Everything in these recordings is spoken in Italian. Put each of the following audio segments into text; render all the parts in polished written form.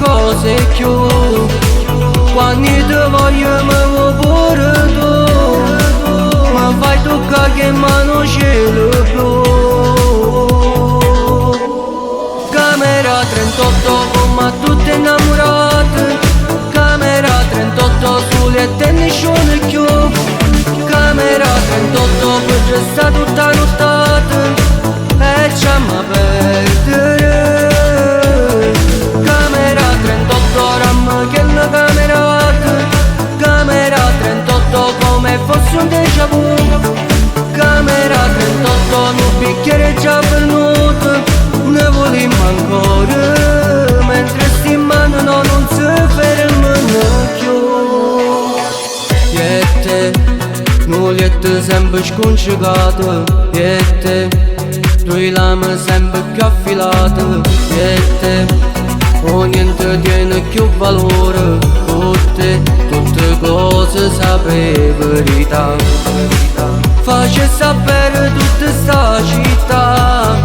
cose più. Quando ti voglio mi vuoi pure tu, ma fai toccare che mano cielo blu. Camera 38 come tutte innamorate, camera 38 sulle tenniscione più. Camera 38 per resta tutta nottata e ci ama perdere. Camera 38 ram che la camerata, camera 38 come fosse un déjà vu. Camera 38 un bicchiere già venuto, ne volimmo ancora, mentre sti in mano non si fermano più. E te, nugliette sempre scongiugate, e te, due lame sempre più affilate, e te, o niente tiene più valore, tutte cose sapere verità. Face sapere tutta sta città,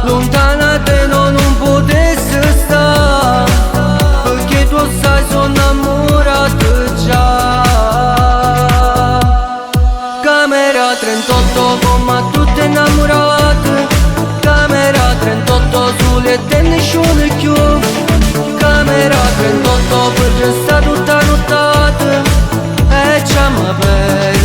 lontana te non potesse stare, perché tu sai sono innamorato già. Camera 38 come tutte innamorate, camera 38 sulle tenniscione più. Camera 38 per resta tutta nottata e ci ama bene.